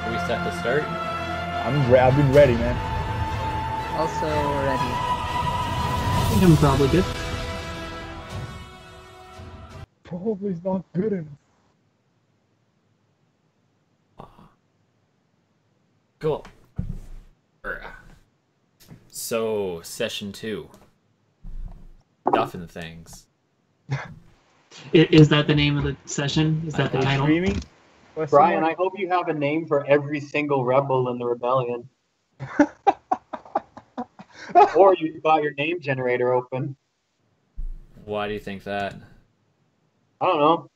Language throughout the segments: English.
Are we set to start? I've been ready, man. Also ready. I think I'm probably good. Probably not good enough. Cool. So, session 2. Stuffing things. Is that the name of the session? Is that the title? Streaming? Brian, I hope you have a name for every single rebel in the rebellion. Or you got your name generator open. Why do you think that? I don't know.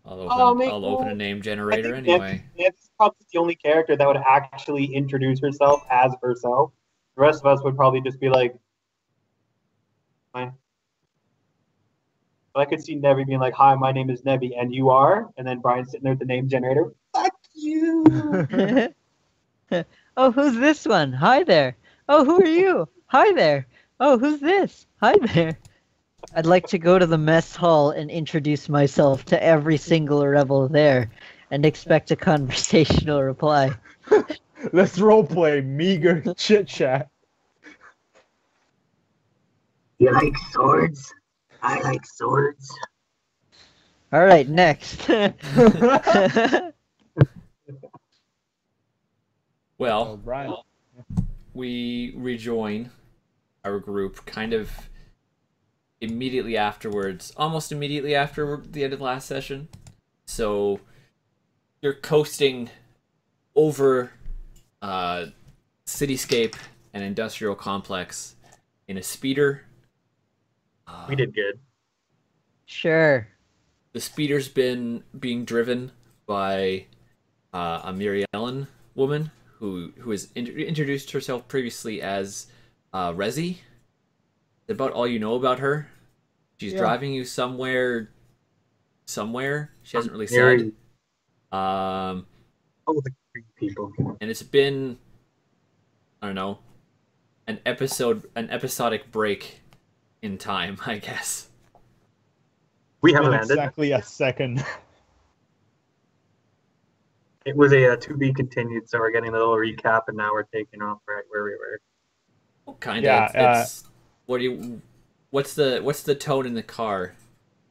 I'll open a name generator anyway. It's probably the only character that would actually introduce herself as herself. The rest of us would probably just be like, hi. But I could see Nevi being like, hi, my name is Nevi, and you are? And then Brian sitting there with the name generator. Fuck you! Oh, who's this one? Hi there. Oh, who are you? Hi there. Oh, who's this? Hi there. I'd like to go to the mess hall and introduce myself to every single rebel there and expect a conversational reply. Let's roleplay meager chit chat. You like swords? I like swords. All right, next. Well, Brian. we rejoin our group kind of immediately afterwards, almost immediately after the end of the last session. So you're coasting over cityscape and industrial complex in a speeder. We did good. Sure. The speeder's been being driven by a Miriellen woman who has introduced herself previously as Rezi. That's about all you know about her. She's driving you somewhere. She hasn't really said. Oh, the Greek people. And it's been, I don't know, an episodic break in time, I guess. We haven't landed. Exactly a second. It was a to be continued, so we're getting a little recap, and now we're taking off right where we were. Well, kind of. Yeah, It's what's the tone in the car?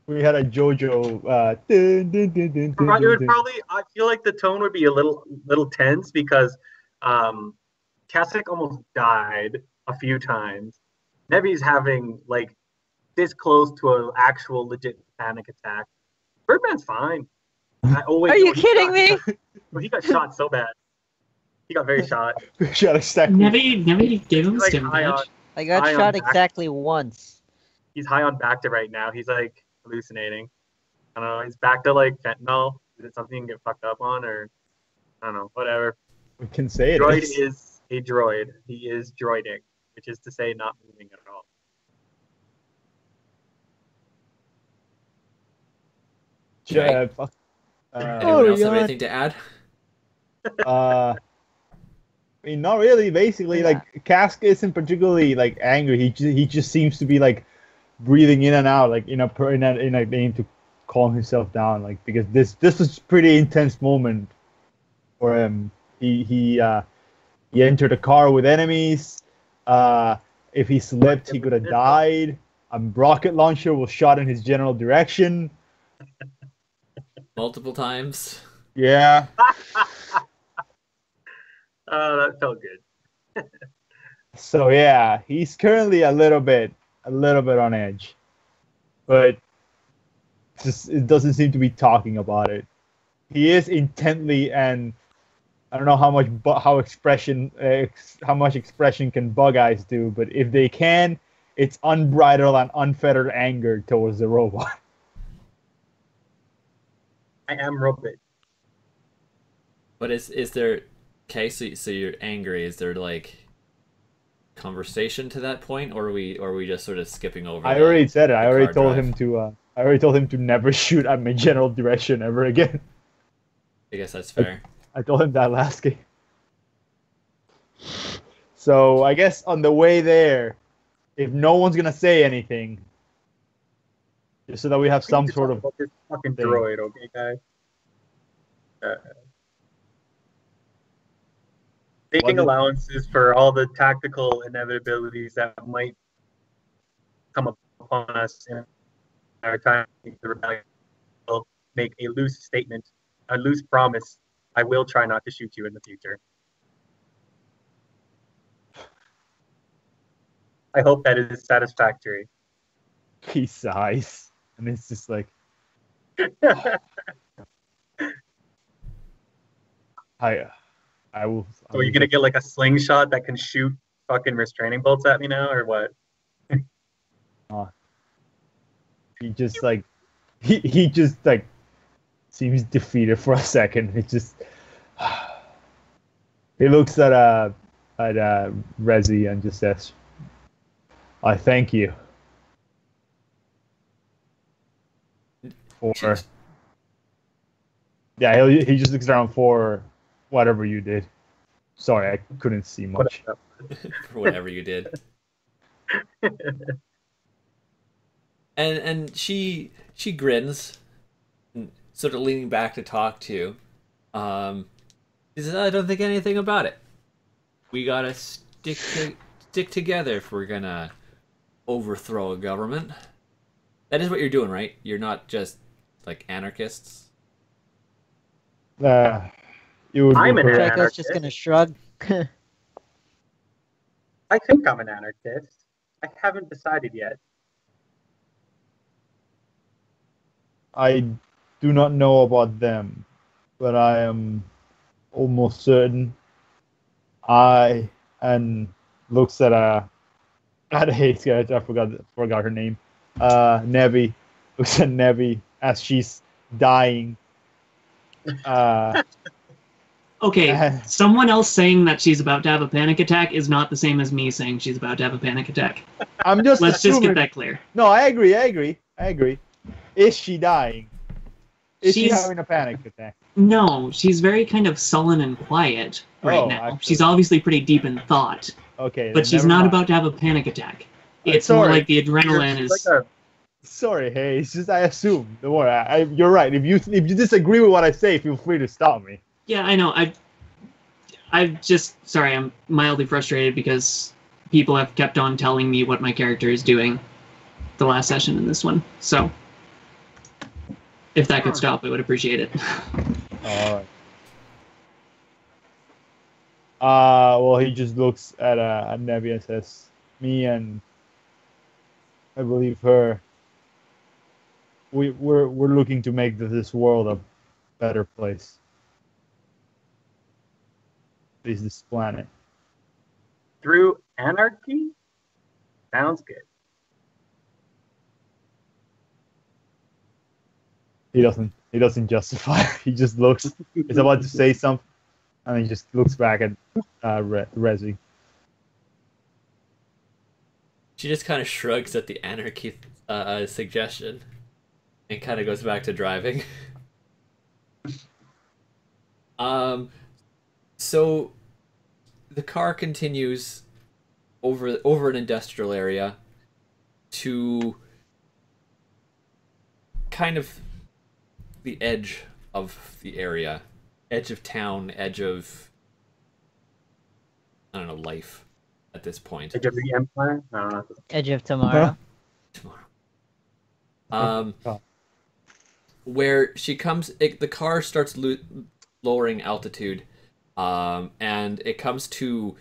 We had a JoJo. It would probably. I feel like the tone would be a little tense because Kasich almost died a few times. Nevi's having like this close to an actual legit panic attack. Birdman's fine. Are you kidding me? He got shot so bad. He got very shot. Shot exactly. Nevi gave him a Like stim patch. I got High on shot back. exactly once. He's high on Bacta right now. He's like hallucinating. I don't know. He's Bacta like fentanyl. Is it something you can get fucked up on, or I don't know. Whatever. We can say it. Droid is a droid. He is droiding, which is to say, not moving at all. Anyone else have anything to add? I mean, not really. Basically, like Kask isn't particularly like angry. He just seems to be like breathing in and out, like in a aim to calm himself down. Like because this was a pretty intense moment for him. He entered a car with enemies. If he slipped, he could have died. A rocket launcher was shot in his general direction. Multiple times. Yeah. That felt good. So yeah, he's currently a little bit on edge, but it doesn't seem to be talking about it. He is intently, and I don't know how much expression can bug eyes do, but if they can, it's unbridled and unfettered anger towards the robot. I am Robot. But is there? Okay, so you're angry. Is there like conversation to that point, or are we just sort of skipping over? I already said it. I already told drive? him to. I already told him to never shoot at my general direction ever again. I guess that's fair. I told him that last game. So I guess on the way there, if no one's gonna say anything, just so that we have some sort of this fucking thing. droid, okay, guys? Uh, Making Was it- allowances for all the tactical inevitabilities that might come upon us in our time, the rebellion will make a loose statement, a loose promise. I will try not to shoot you in the future. I hope that is satisfactory. He sighs, and it's just like, I will. So are you gonna get like a slingshot that can shoot fucking restraining bolts at me now, or what? He just like, he just like seems defeated for a second. It just, he looks at Rezi and just says, "I thank you for." Yeah, he just looks around for whatever you did. Sorry, I couldn't see much. For whatever you did. And she grins, sort of leaning back to talk to you. She says, "I don't think anything about it. We gotta stick together if we're gonna overthrow a government." That is what you're doing, right? You're not just like anarchists. You would I'm be an correct. Draco's anarchist. just gonna shrug. I think I'm an anarchist. I haven't decided yet. I do not know about them, but I am almost certain. And looks at I forgot her name. Nevi looks at Nevi as she's dying. Okay, someone else saying that she's about to have a panic attack is not the same as me saying she's about to have a panic attack. I'm just Let's just assuming. get that clear. No, I agree. Is she dying? Is she She's- having a panic attack? No, she's very kind of sullen and quiet right Oh, now. actually. She's obviously pretty deep in thought, Okay, but then she's never not mind. about to have a panic attack. It's more sorry. like the adrenaline She's is. like a Sorry, hey, it's just I assume. Don't worry. You're right. If you disagree with what I say, feel free to stop me. Yeah, I know. I'm mildly frustrated because people have kept on telling me what my character is doing the last session in this one. So if that could stop, I would appreciate it. All right. Well, he just looks at Nevi and says, "Me and I believe her. We're looking to make this world a better place. At least this planet." through anarchy. Sounds good. He doesn't justify. He just looks. He's about to say something, and he just looks back at Rezi. She just kind of shrugs at the anarchy suggestion and kind of goes back to driving. So the car continues over an industrial area to kind of the edge of the area, edge of town, edge of, I don't know, life at this point. Edge of the Empire? No. Edge of Tomorrow. Tomorrow. Where she comes, the car starts lowering altitude, and it comes to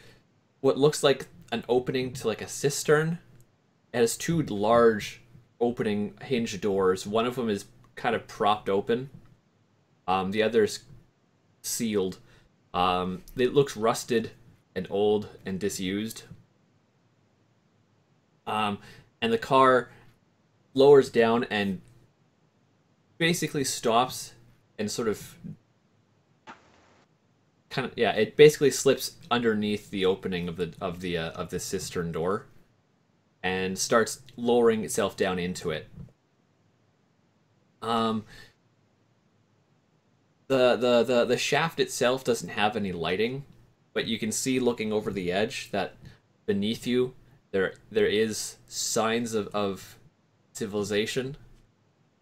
what looks like an opening to like a cistern. It has two large opening hinge doors. One of them is kind of propped open. The other is sealed. It looks rusted and old and disused. And the car lowers down and basically stops and sort of it basically slips underneath the opening of the cistern door and starts lowering itself down into it. The shaft itself doesn't have any lighting, but you can see looking over the edge that beneath you there is signs of civilization.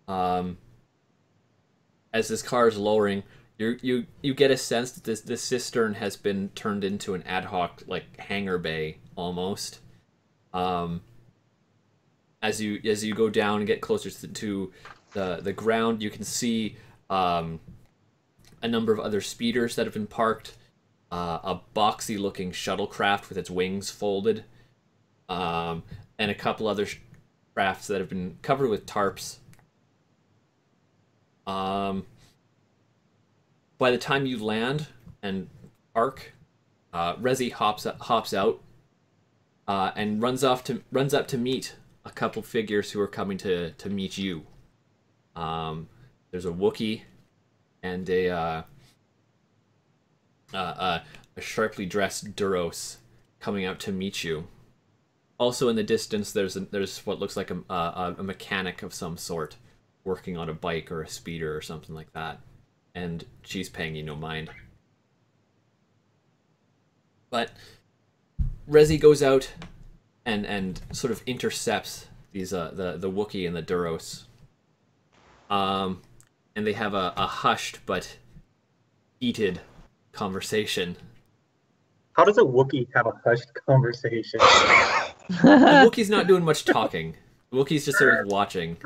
As this car is lowering, You get a sense that this cistern has been turned into an ad hoc like hangar bay almost. As you go down and get closer to the ground, you can see a number of other speeders that have been parked, a boxy looking shuttlecraft with its wings folded, and a couple other crafts that have been covered with tarps. By the time you land and park, Rezi hops out and runs up to meet a couple figures who are coming to meet you. There's a Wookiee and a sharply dressed Duros coming out to meet you. Also in the distance, there's what looks like a mechanic of some sort working on a bike or a speeder or something like that, and she's paying you no mind. But Rezi goes out and sort of intercepts these the Wookiee and the Duros. And they have a hushed but heated conversation. How does a Wookiee have a hushed conversation? The Wookiee's not doing much talking. The Wookiee's just sort of watching.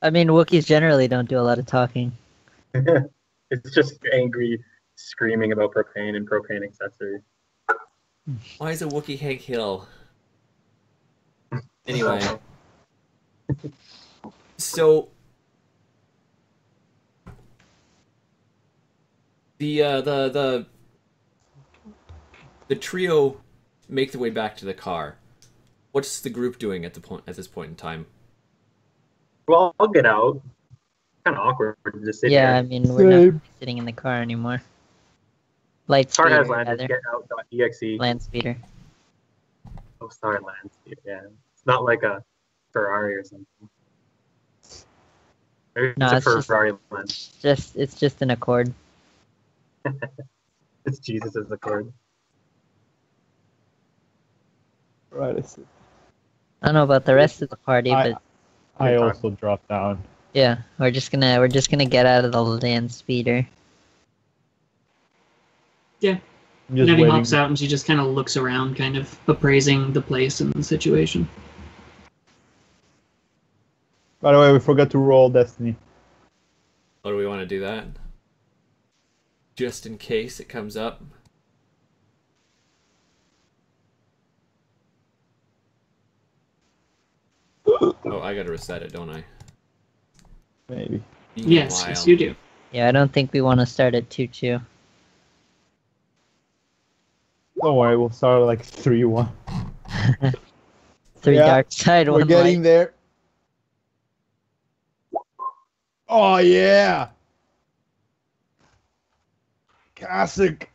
I mean, Wookiees generally don't do a lot of talking. It's just angry screaming about propane and propane accessories. Why is a Wookiee Hank Hill? Anyway. So the trio make their way back to the car. What's the group doing at this point in time? Well, I'll get out. Kind of awkward to just sit Yeah, I here. mean, we're not sitting in the car anymore. Light Car speeder, has landed. rather. Get out.exe. Land speeder. Oh, sorry, land speeder. Yeah, it's not like a Ferrari or something. Maybe No, it's it's a just- Ferrari land. It's just an Accord. It's Jesus' Accord. Right. I see. I don't know about the rest of the party, but I also dropped down. yeah, we're just gonna get out of the land speeder. Yeah. I'm just Nevi waiting. hops out and she just kind of looks around, kind of appraising the place and the situation. By the way, we forgot to roll Destiny. Oh, do we want to do that? Just in case it comes up. Oh, I gotta reset it, don't I? Maybe. Yes, yes, you do. Yeah, I don't think we want to start at 2-2. Don't worry, we'll start at like 3-1. 3 Yeah, dark side, We're 1 getting light. there. Oh yeah! Classic.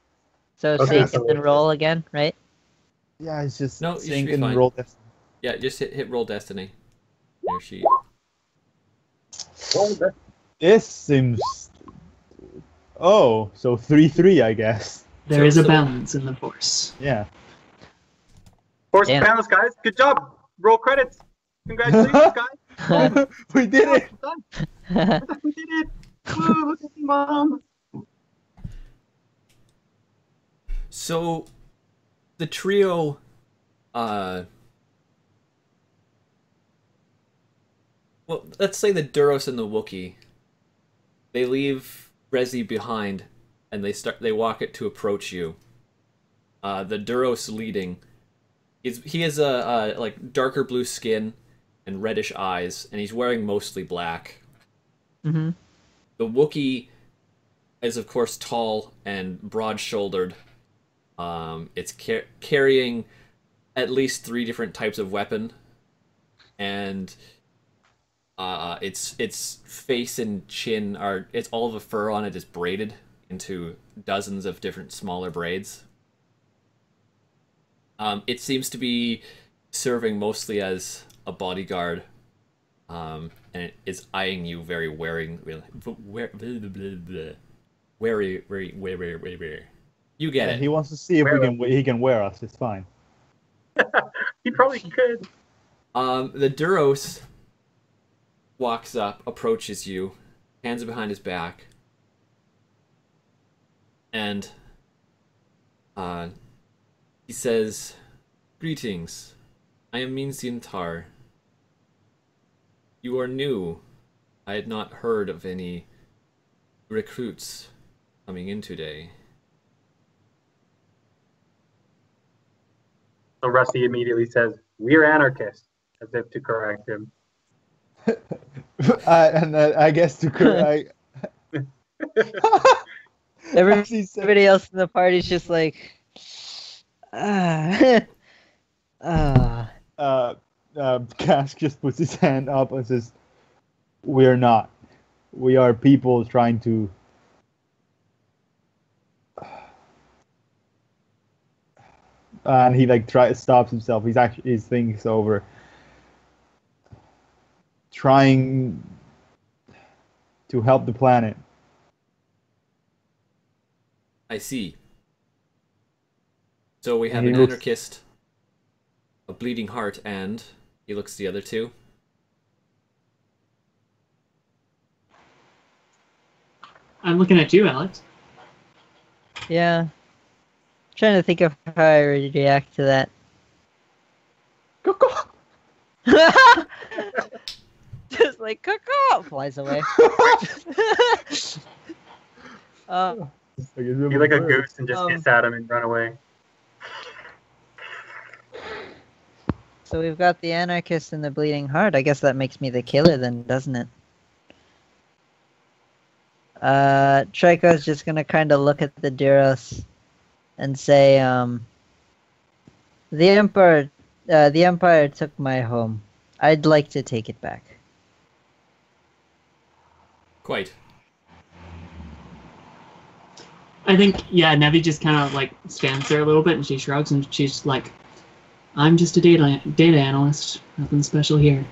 So Okay, sink so and then roll again, right? Yeah, it's just No, you should sync be and fine. roll Destiny. Yeah, just hit roll Destiny. There she. Well, that's This seems. Oh, so 3-3, I guess. There is a balance in the force. Yeah. force Damn. balance, guys. Good job. Roll credits. Congratulations, guys. We did it. We did it. Woo, look at me, Mom. So, the trio, well, let's say the Duros and the Wookiee, they leave Rezi behind, and they walk it to approach you. The Duros leading, he has a like darker blue skin and reddish eyes, and he's wearing mostly black. Mm-hmm. The Wookiee is, of course, tall and broad-shouldered. It's carrying at least 3 different types of weapon, and its face and chin it's all of the fur on it is braided into dozens of different smaller braids. It seems to be serving mostly as a bodyguard, and it is eyeing you very wary. You get Yeah, it. he wants to see if he can wear us. It's fine. He probably could. The Duros walks up, approaches you, hands behind his back, And he says, "Greetings. I am Min Tar. You are new. I had not heard of any recruits coming in today." So Rusty immediately says, "We're anarchists," as if to correct him. I guess to correct. Everybody else in the party's just like, Cask just puts his hand up and says, "We're not. We are people trying to." And he like stops himself. He's thinks over. Trying to help the planet. I see. So we have And an he looks- anarchist, a bleeding heart, and he looks at the other two. I'm looking at you, Alex. yeah. Trying to think of how I would react to that. Just like cuckoo flies away. Be like a goose and just hiss at him and run away. So we've got the anarchist and the bleeding heart. I guess that makes me the killer then, doesn't it? Trico's just gonna kind of look at the Duros and say, the Empire took my home. I'd like to take it back. Quite. I think, yeah, Nevi just kind of like stands there a little bit and she shrugs and she's like, "I'm just a data analyst. Nothing special here."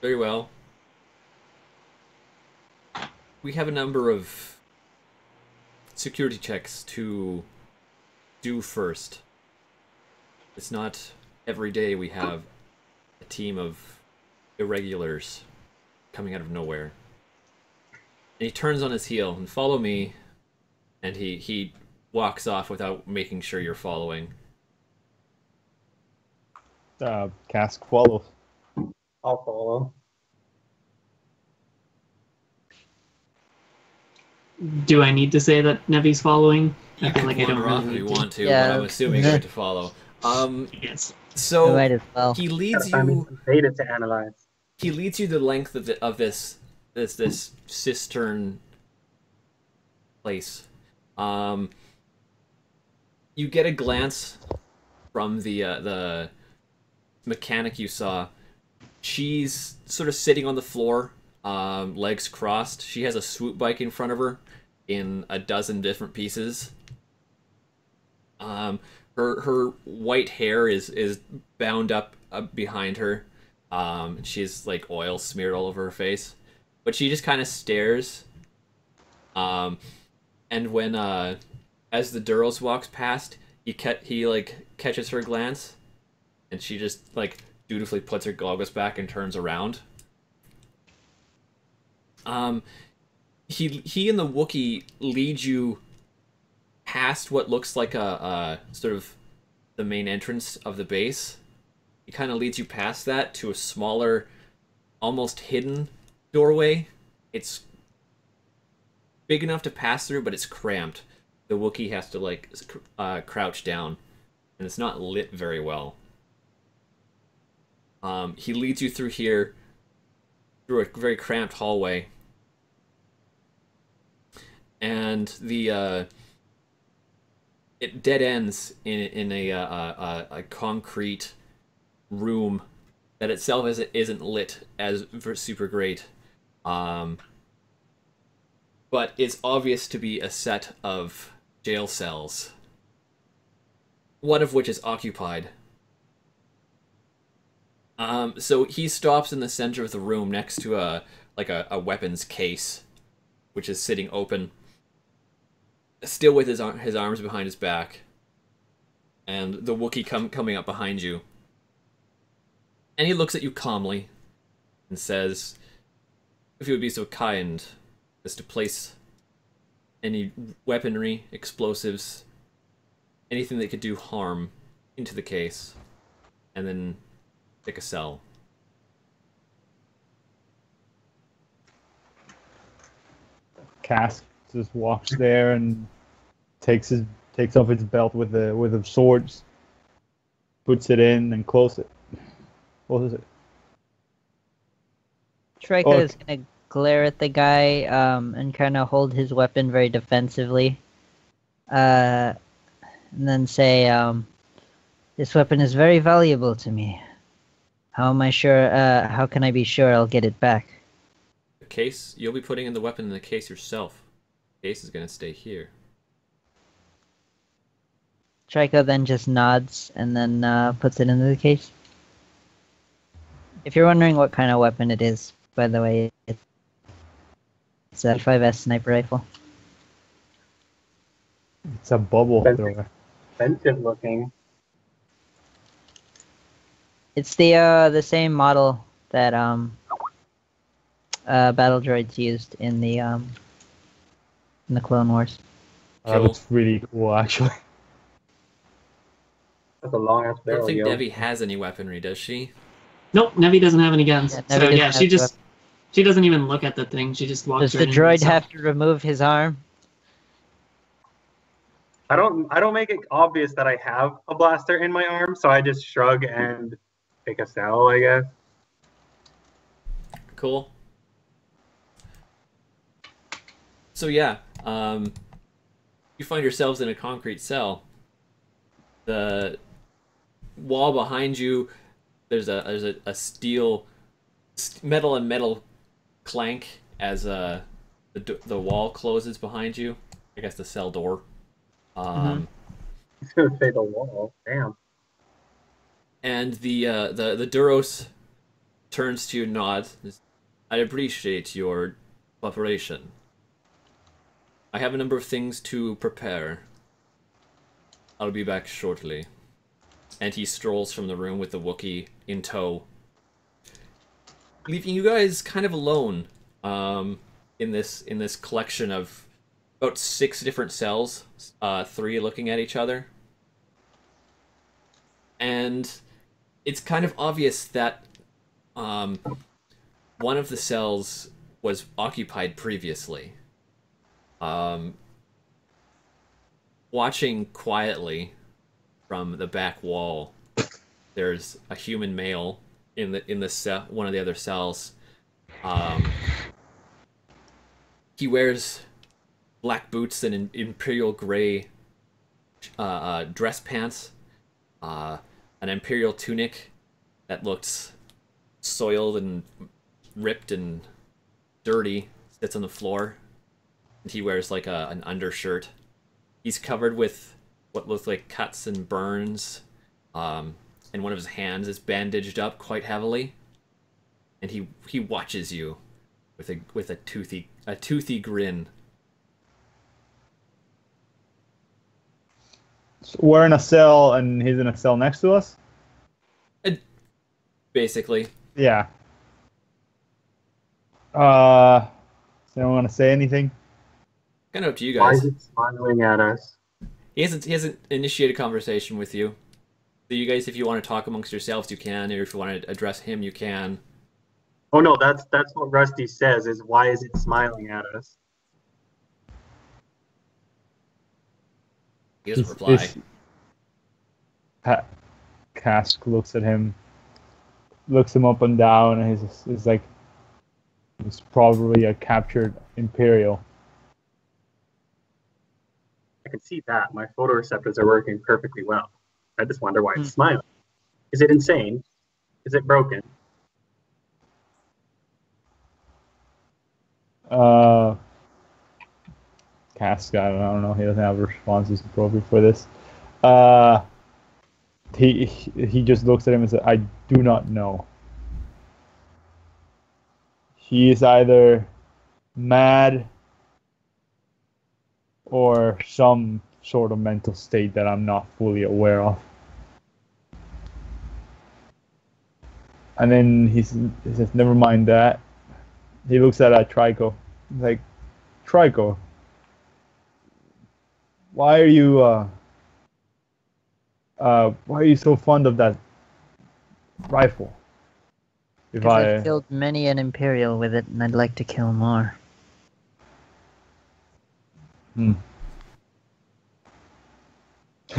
Very well. We have a number of security checks to do first. It's not every day we have a team of irregulars coming out of nowhere. And he turns on his heel and follow me, and he walks off without making sure you're following. Cask follows. I'll follow. Do I need to say that Nevi's following? I You feel can like I don't wander off really if you need want to, Yeah. but I'm assuming you're going to follow. Yes. I So might as well. he leads Gotta find me you. some data to analyze. He leads you the length of this cistern place. You get a glance from the mechanic you saw. She's sort of sitting on the floor, legs crossed. She has a swoop bike in front of her in a dozen different pieces. Her white hair is bound up behind her. She's like oil smeared all over her face, but she just kind of stares. And when as the Duros walks past, he like catches her glance, and she just like dutifully puts her goggles back and turns around. He and the Wookiee lead you past what looks like a sort of the main entrance of the base. He kind of leads you past that to a smaller, almost hidden doorway. It's big enough to pass through, but it's cramped. The Wookiee has to like crouch down, and it's not lit very well. He leads you through here, through a very cramped hallway, and it dead ends in a concrete room that itself isn't lit as super great, but it's obvious to be a set of jail cells, one of which is occupied. So he stops in the center of the room next to a weapons case, which is sitting open, still with his arms behind his back, and the Wookiee coming up behind you. And he looks at you calmly and says, if you would be so kind as to place any weaponry, explosives, anything that could do harm into the case, and then pick a cell. Cask just walks there and takes off his belt with the swords, puts it in and closes it. Trika is gonna glare at the guy and kind of hold his weapon very defensively, and then say, "This weapon is very valuable to me. How am I sure? How can I be sure I'll get it back?" The case, you'll be putting in the weapon in the case yourself. The case is gonna stay here. Trika then just nods and then puts it into the case. If you're wondering what kind of weapon it is, by the way, it's a 5S sniper rifle. It's a bubble thrower. Expensive looking. It's the same model that battle droids used in the Clone Wars. That looks really cool, actually. That's a long ass I barrel. don't think yo. Debbie has any weaponry, does she? Nope, Nevi doesn't have any guns. Yeah, Nevi So doesn't yeah, have she just weapons. she doesn't even look at the thing. She just walks. Does right the into droid cell. have to remove his arm? I don't make it obvious that I have a blaster in my arm, so I just shrug and take a cell, I guess. Cool. So yeah, you find yourselves in a concrete cell. The wall behind you, there's a steel, metal and metal clank as the wall closes behind you. I guess the cell door. I was gonna say the wall. Damn. And the Duros turns to you and nods. I appreciate your cooperation. I have a number of things to prepare. I'll be back shortly. And he strolls from the room with the Wookiee in tow, leaving you guys kind of alone in this collection of about 6 different cells, 3 looking at each other. And it's kind of obvious that one of the cells was occupied previously. Watching quietly from the back wall, there's a human male in the cell, one of the other cells. He wears black boots and an imperial gray dress pants, an imperial tunic that looks soiled and ripped and dirty, sits on the floor. And he wears like an undershirt. He's covered with what looks like cuts and burns, and one of his hands is bandaged up quite heavily. And he watches you with a toothy grin. So we're in a cell, and he's in a cell next to us? Basically. Yeah. Does anyone want to say anything? Kind of up to you Why guys. is it smiling at us? He hasn't initiated a conversation with you. So you guys, if you want to talk amongst yourselves, you can, or if you want to address him, you can. Oh no, that's what Rusty says. Is why is it smiling at us? He doesn't reply. Cask looks at him, looks him up and down, and he's like, he's probably a captured Imperial. I can see that. My photoreceptors are working perfectly well. I just wonder why it's smiling. Is it insane? Is it broken? Cask, I don't know. He doesn't have responses appropriate for this. He just looks at him and says, "I do not know. He is either mad or some sort of mental state that I'm not fully aware of." And then he says, "Never mind that. he looks at Trico. He's like, Trico, why are you so fond of that rifle? If Because I I've killed many an Imperial with it, and I'd like to kill more.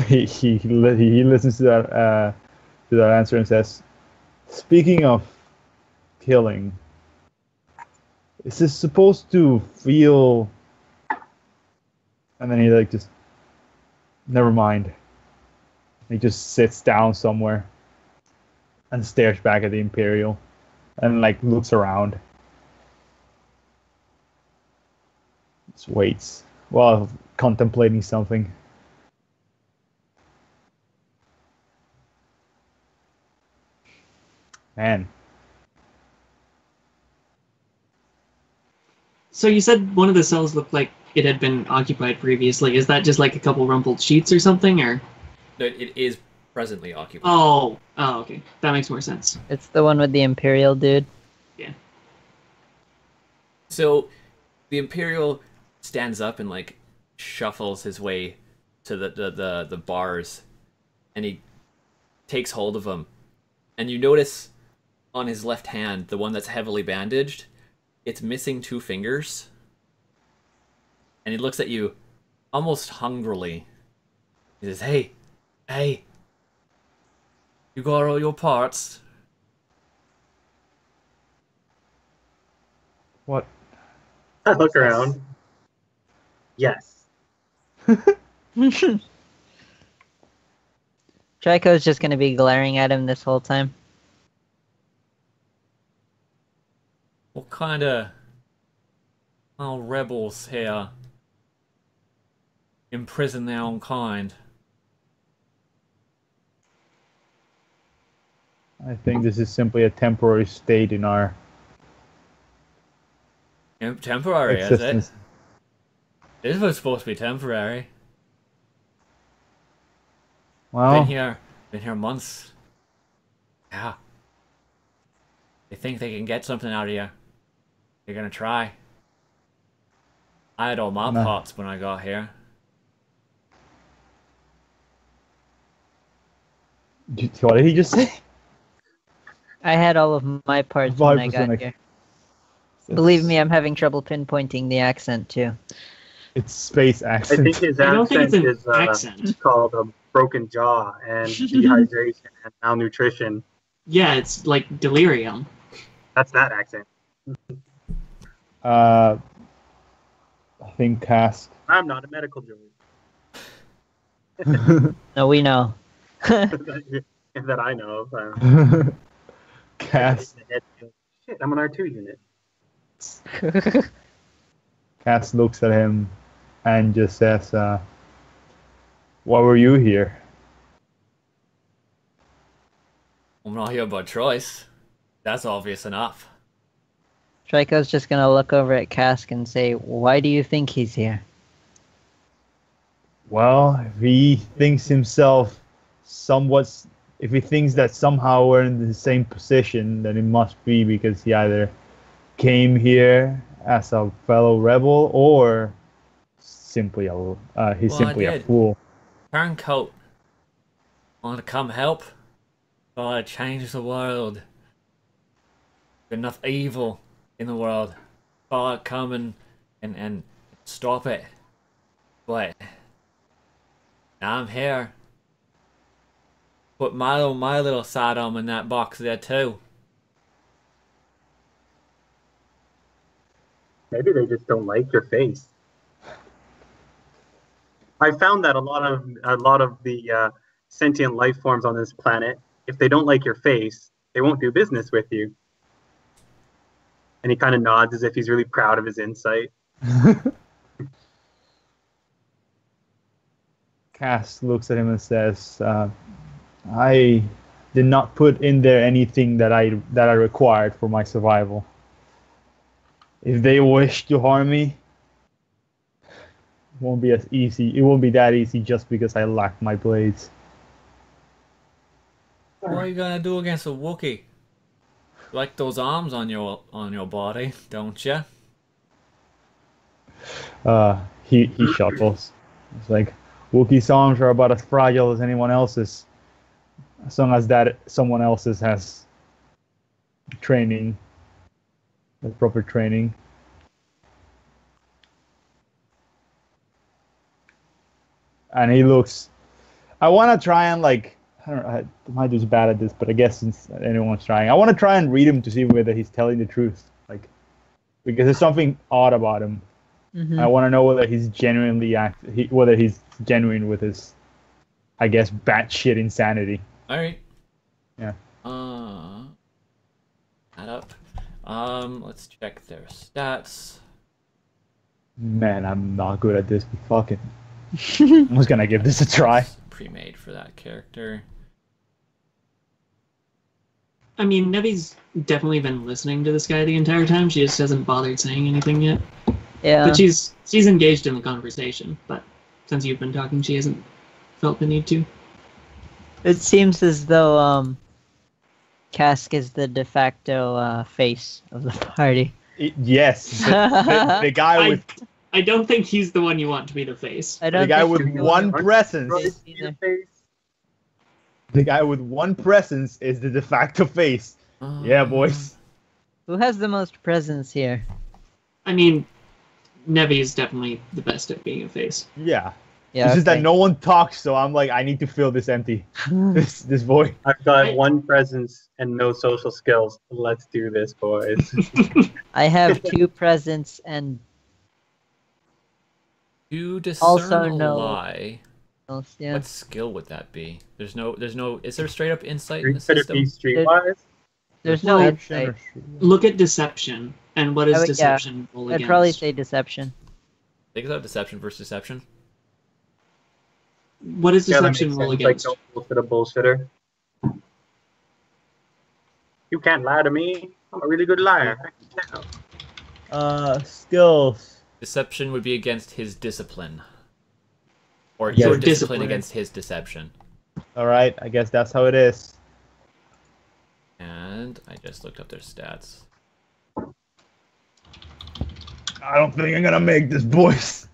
he listens to that answer and says, "Speaking of killing, is this supposed to feel?" And then he like just, never mind. He just sits down somewhere and stares back at the Imperial, and like looks around. Just waits while contemplating something. Man. So you said one of the cells looked like it had been occupied previously. Is that just like a couple rumpled sheets or something, or? No, it is presently occupied. Oh, okay. That makes more sense. It's the one with the Imperial dude. Yeah. So the Imperial stands up and like shuffles his way to the bars, and he takes hold of them. And you notice on his left hand, the one that's heavily bandaged, it's missing 2 fingers. And he looks at you almost hungrily. He says, Hey, you got all your parts? What? I look around. Yes. Trico's just gonna be glaring at him this whole time. What kind of rebels here imprison their own kind? I think this is simply a temporary state in our Temporary, is it? existence. This was supposed to be temporary. Well, Been here months. Yeah. They think they can get something out of you. They're gonna try. I had all my No. parts when I got here. what did he just say? I had all of my parts when I 5% got here. Believe me, I'm having trouble pinpointing the accent too. It's space I accent. think his I don't think accent it's is an accent. called a broken jaw and dehydration and malnutrition. Yeah, it's like delirium. That's that accent. I think Cask. I'm not a medical joke. No, we know. that I know of. Cass Shit, I'm an R2 unit. Cass looks at him and just says, "Why were you here?" I'm not here by choice. That's obvious enough. Trico's just gonna look over at Cask and say, "Why do you think he's here?" Well, if he thinks himself somewhat, if he thinks that somehow we're in the same position, then it must be because he either came here as a fellow rebel or simply he's Well, simply I a did. fool. Turncoat. Want to come help? Thought I'd change the world. Enough evil in the world. Thought I'd come and stop it. But now I'm here. Put my little sidearm in that box there too. Maybe they just don't like your face. I found that a lot of the sentient life forms on this planet, if they don't like your face, they won't do business with you. And he kind of nods as if he's really proud of his insight. Cass looks at him and says, "I did not put in there anything that I required for my survival. If they wish to harm me, it won't be as easy. It won't be that easy just because I lack my blades." What are you gonna do against a Wookiee? You like those arms on your body, don't you? He shuffles. It's like Wookiee's arms are about as fragile as anyone else's, as long as that someone else's has training, the proper training. And he looks. I want to try and like. I don't know. I might be bad at this, but I guess since anyone's trying, I want to try and read him to see whether he's telling the truth. Like, because there's something odd about him. Mhm. I want to know whether he's genuinely whether he's genuine with his, I guess, batshit insanity. All right. Yeah. Add up. Let's check their stats. Man, I'm not good at this. But fucking, I'm just gonna give this a try. Pre-made for that character. I mean, Nevi's definitely been listening to this guy the entire time. She just hasn't bothered saying anything yet. Yeah. But she's engaged in the conversation. But since you've been talking, she hasn't felt the need to. It seems as though Cask is the de face of the party. Yes, the guy with I don't think he's the one you want to be the face. I don't the guy think with you're one going- presence. Face either. The guy with one presence is the de facto face. Yeah, boys. Who has the most presence here? I mean, Nevi is definitely the best at being a face. Yeah. Yeah. It's just okay. that no one talks, so I'm like, I need to fill this empty. this void. I've got one presence and no social skills. Let's do this, boys. I have 2 presence and To discern Also a no- lie. else. Yeah. What skill would that be? There's no. Is there straight up insight in the Could it be system? streetwise? There's no Perception insight. or shit. Look at deception, and what I is would- yeah, deception roll I'd against? probably say deception. Think about deception versus deception. What does Yeah, that deception makes roll sense. against? Like, don't bullshit a bullshitter. You can't lie to me. I'm a really good liar. I can tell. Skills. Deception would be against his discipline, or Yeah, your or discipline discipline. against his deception. All right, I guess that's how it is. And I just looked up their stats. I don't think I'm gonna make this, boys.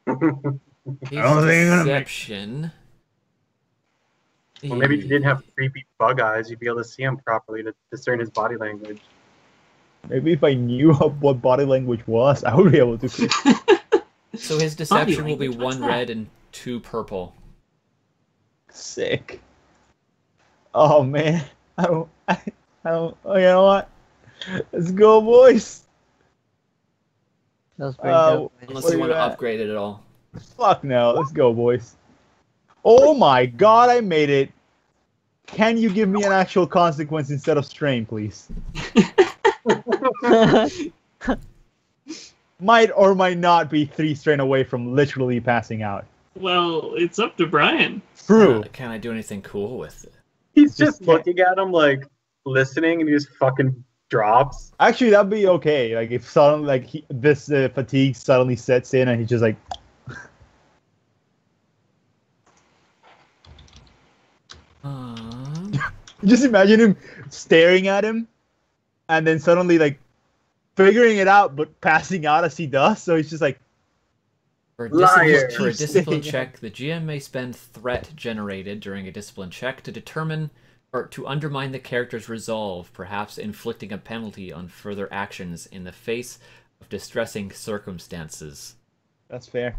His don't think I'm gonna make- deception. Well, maybe if you didn't have creepy bug eyes, you'd be able to see him properly to discern his body language. Maybe if I knew what body language was, I would be able to. So his deception will be language, what's 1 that? red and 2 purple. Sick. Oh man, I don't. Oh, you know what? Let's go, boys. Feels pretty Uh, dope. Unless Where you you want to at? upgrade it at all. Fuck no. Let's go, boys. Oh my god, I made it. Can you give me an actual consequence instead of strain, please? Might or might not be 3 strain away from literally passing out. Well, it's up to Brian. True. Can I do anything cool with it? He's Just just looking at him like listening, and he just fucking drops. Actually, that'd be okay. Like if suddenly, like this fatigue suddenly sets in, and he's just like, just imagine him staring at him, and then suddenly like figuring it out, but passing out as he does. So he's just like, For a Liar. discipline, for a Keep discipline saying check, the GM may spend threat generated during a discipline check to determine or to undermine the character's resolve, perhaps inflicting a penalty on further actions in the face of distressing circumstances. that's fair.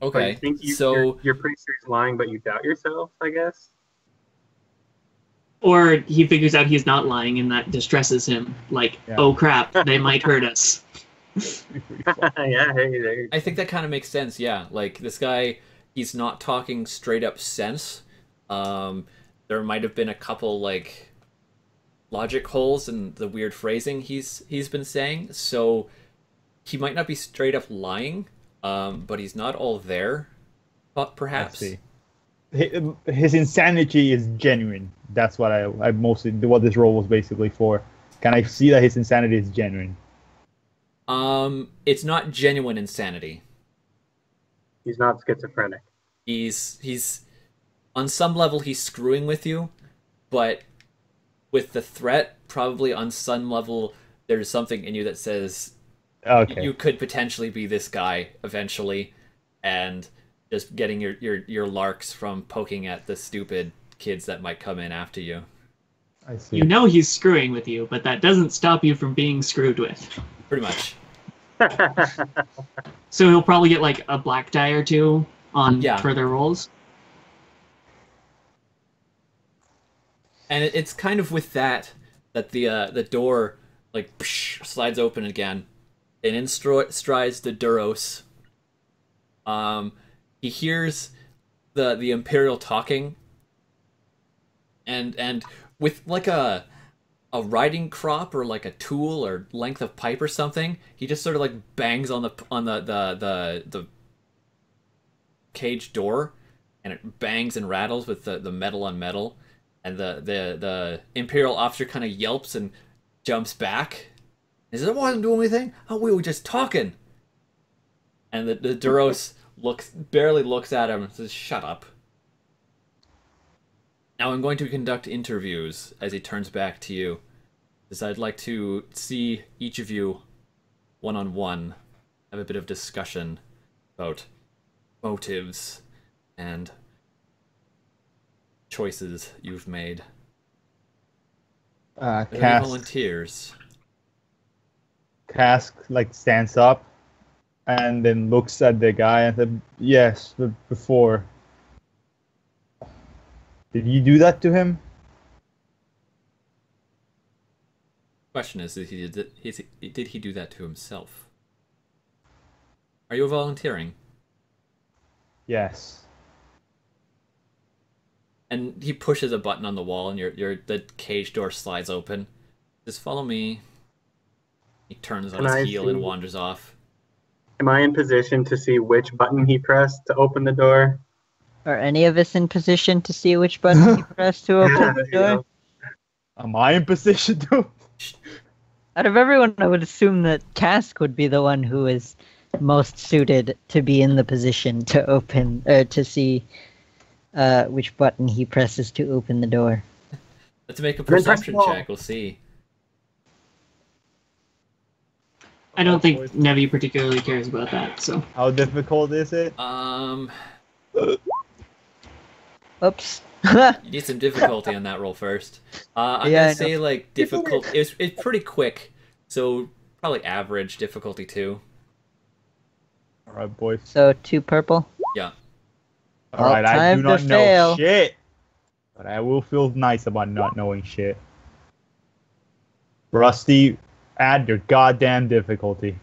But Okay, you think so you're pretty sure he's lying, but you doubt yourself, I guess. Or he figures out he's not lying, and that distresses him. Like, Yeah. oh crap, they might hurt us. Yeah, hey, there. I think that kind of makes sense. Yeah, like this guy, he's not talking straight up sense. There might have been a couple like logic holes in the weird phrasing he's been saying, so he might not be straight up lying, but he's not all there. But perhaps. Let's see. His insanity is genuine. That's what I mostly what this role was basically for. Can I see that his insanity is genuine? It's not genuine insanity. He's not schizophrenic. He's on some level he's screwing with you, but with the threat, probably on some level, there's something in you that says Okay. you could potentially be this guy eventually, and just getting your larks from poking at the stupid kids that might come in after you. I see. You know he's screwing with you, but that doesn't stop you from being screwed with. Pretty much. So he'll probably get like a black die or two on Yeah. further rolls. And it's kind of with that the door like slides open again, and in strides the Duros. He hears the Imperial talking, and with like a riding crop or like a tool or length of pipe or something, he just sort of like bangs on the cage door, and it bangs and rattles with the metal on metal, and the Imperial officer kind of yelps and jumps back. He says, "I wasn't doing anything. Oh, we were just talking." And the Duros barely looks at him and says, "Shut up." Now I'm going to conduct interviews as he turns back to you, as I'd like to see each of you one-on-one, have a bit of discussion about motives and choices you've made. Are there any volunteers? Cask like stands up and then looks at the guy and said, "Yes, but before. Did you do that to him?" Question is, did he do that to himself? Are you volunteering? Yes. And he pushes a button on the wall, and the cage door slides open. Just follow me. He turns on his heel and wanders off. Am I in position to see which button he pressed to open the door? Are any of us in position to see which button he pressed to open the door? Am I in position to? Out of everyone, I would assume that Cask would be the one who is most suited to be in the position to open, to see which button he presses to open the door. Let's make a perception check. We'll see. I don't think Nevi particularly cares about that, so. How difficult is it? Oops. You need some difficulty on that roll first. I'm gonna say like difficult. It's pretty quick, so probably average difficulty 2. All right, boys. So 2 purple. Yeah. All right, I do time not to know fail. shit, but I will feel nice about not knowing shit. Rusty, add your goddamn difficulty.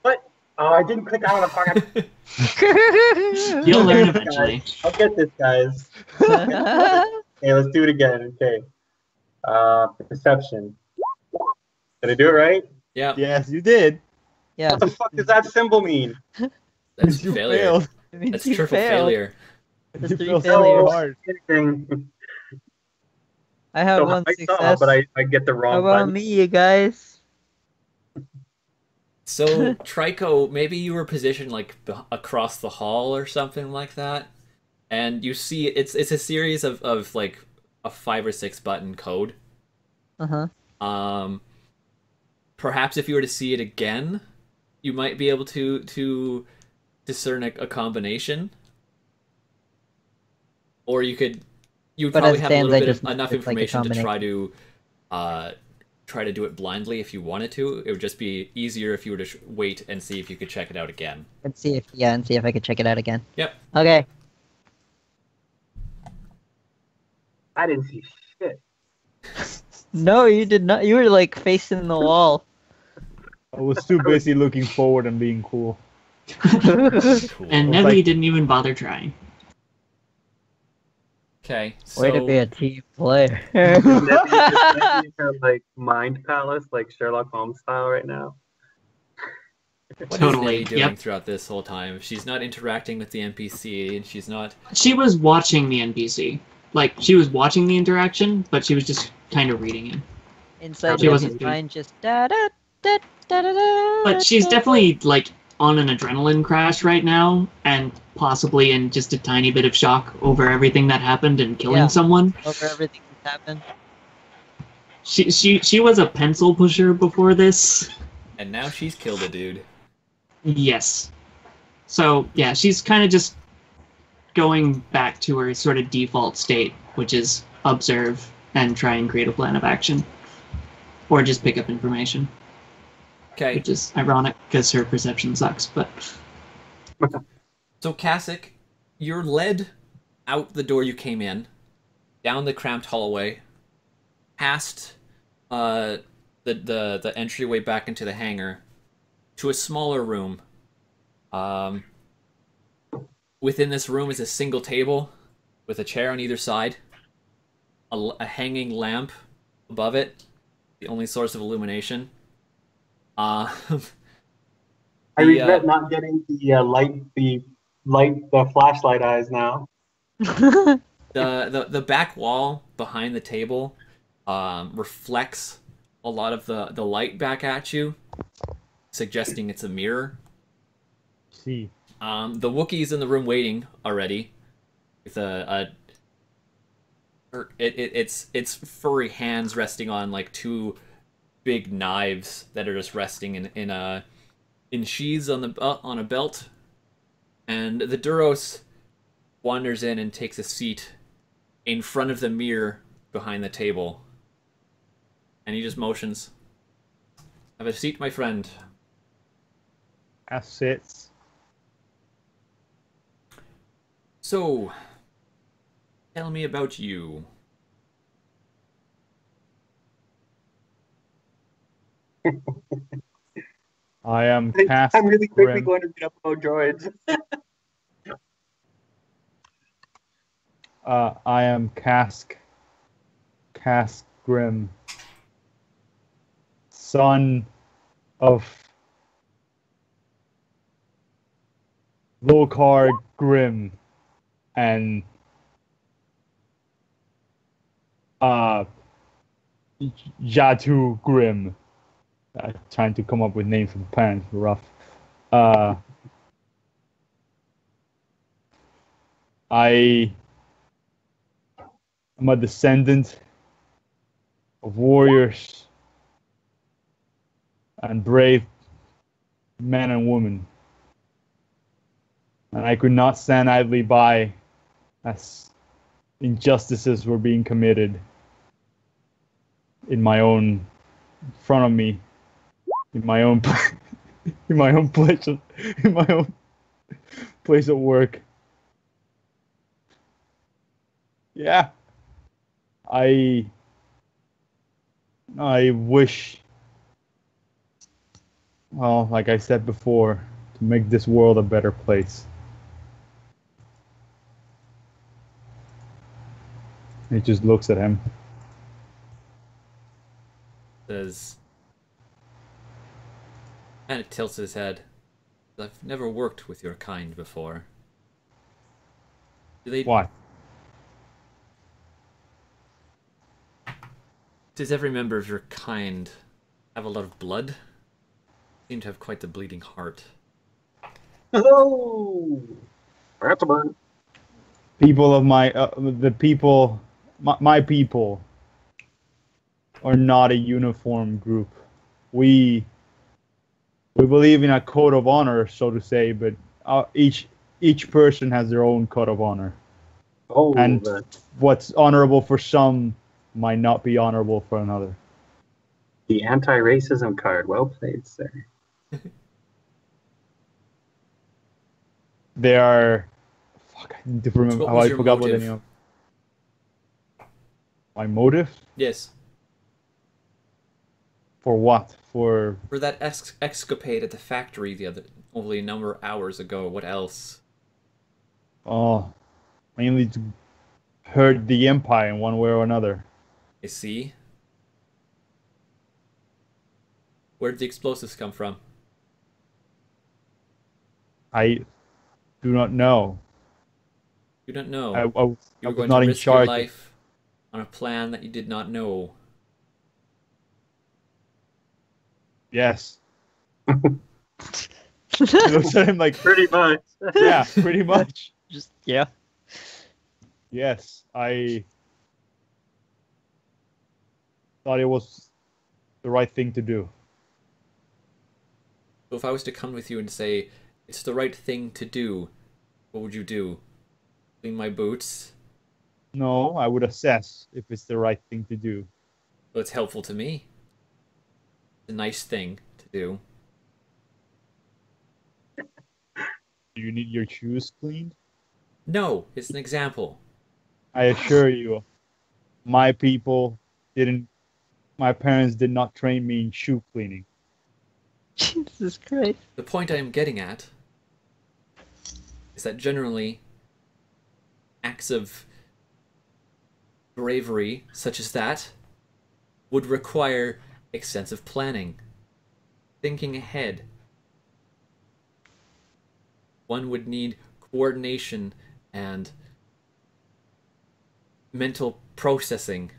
What? Oh, I didn't click on the fucking. You'll learn eventually. I'll get this, guys. Okay, let's do it again. Okay. Perception. Did I do it right? Yeah. Yes, you did. Yeah. What the fuck does that symbol mean? That's You failure. failed. It means That's you triple failed. failure. It's You 3 failed failures. so hard. I have So 1 I success. saw, but I get the How wrong about button. me, you guys? So Trico, maybe you were positioned like across the hall or something like that, and you see it's a series of like a 5 or 6 button code. Uh-huh. Perhaps if you were to see it again, you might be able to discern a combination, or you'd But probably as have a stands, little I bit just of enough it's like a information to combination. try to do it blindly if you wanted to. It would just be easier if you were to wait and see if you could check it out again. And see if I could check it out again. Yep. Okay. I didn't see shit. No, you did not. You were like facing the wall. I was too busy looking forward and being cool. Cool. And Well, Nevi like- didn't even bother trying. Okay, so Way to be a team player. Nevi's her like mind palace, like Sherlock Holmes style, right now. what Totally, is Nevi doing yep. throughout this whole time? She's not interacting with the NPC, and she's not. She was watching the NPC. Like, she was watching the interaction, but she was just kind of reading it. Inside She Nevi's wasn't doing- mind just da da da da da da. But she's definitely, like, on an adrenaline crash right now, and possibly in just a tiny bit of shock over everything that happened and killing Yeah. someone. over everything that's happened. She was a pencil pusher before this. And now she's killed a dude. Yes. So yeah, she's kind of just going back to her sort of default state, which is observe and try and create a plan of action, or just pick up information. Okay. Which is ironic because her perception sucks, but. So Kasich, you're led out the door you came in, down the cramped hallway, past the entryway back into the hangar, to a smaller room. Within this room is a single table with a chair on either side, a hanging lamp above it, the only source of illumination. I regret not getting the flashlight eyes now. The back wall behind the table reflects a lot of the light back at you, suggesting it's a mirror. See. The Wookiee's in the room waiting already, with its furry hands resting on like two big knives that are just resting in sheaths on a belt, and the Duros wanders in and takes a seat in front of the mirror behind the table, and he just motions, "Have a seat, my friend." Assets. So, tell me about you. I am Kasich. I'm really quickly Grim. going to read up about droids. I am Kasich Grim, son of Lokar Grim and Jatu Grim. Trying to come up with names for the parents, rough. I am a descendant of warriors and brave men and women. And I could not stand idly by as injustices were being committed in my own front of me, in my own place of work. Yeah. I wish, well, like I said before, to make this world a better place. He just looks at him. Says, and it tilts his head. I've never worked with your kind before. Do they? Why? Does every member of your kind have a lot of blood? Seem to have quite the bleeding heart. Oh, that's a burn. People of my my people are not a uniform group. We believe in a code of honor, so to say, but each person has their own code of honor. Oh, and what's honorable for some might not be honorable for another. The anti-racism card. Well played, sir. They are. Fuck, I need to remember. So How I forgot what the name. My motive? Yes. For what? For that escapade at the factory only a number of hours ago. What else? Oh, mainly to hurt the Empire in one way or another. I see. Where did the explosives come from? I do not know. You don't know. I you were was going not to in risk your charge. life on a plan that you did not know. Yes. He looks at him like, Pretty much. yeah, pretty much. Just yeah. Yes, thought it was the right thing to do. So if I was to come with you and say, it's the right thing to do, what would you do? Clean my boots? No, I would assess if it's the right thing to do. Well, it's helpful to me. It's a nice thing to do. Do you need your shoes cleaned? No, it's an example. I assure you, my parents did not train me in shoe cleaning. Jesus Christ. The point I am getting at is that generally acts of bravery such as that would require extensive planning, thinking ahead. One would need coordination and mental processing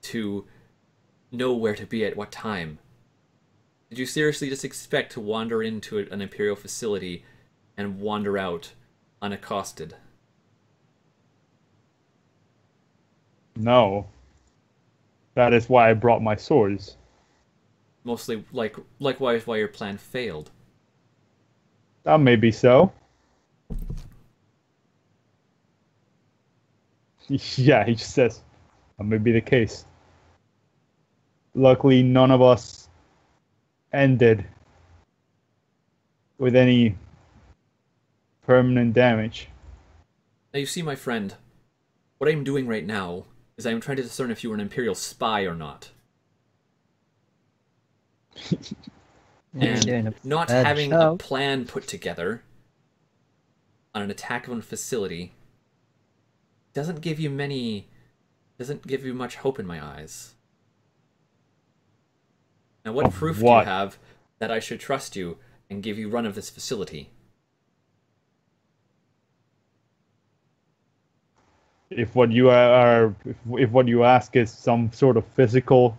to know where to be at what time. Did you seriously just expect to wander into an Imperial facility and wander out unaccosted? No. That is why I brought my swords. Mostly likewise why your plan failed. That may be so. Yeah, he just says, that may be the case. Luckily, none of us ended with any permanent damage. Now you see, my friend, what I'm doing right now is I'm trying to discern if you were an Imperial spy or not. You're doing And a not bad having a job. plan put together on an attack on a facility doesn't give you much hope in my eyes. Now, what Of proof do what? you have that I should trust you and give you run of this facility? If what you if what you ask is some sort of physical,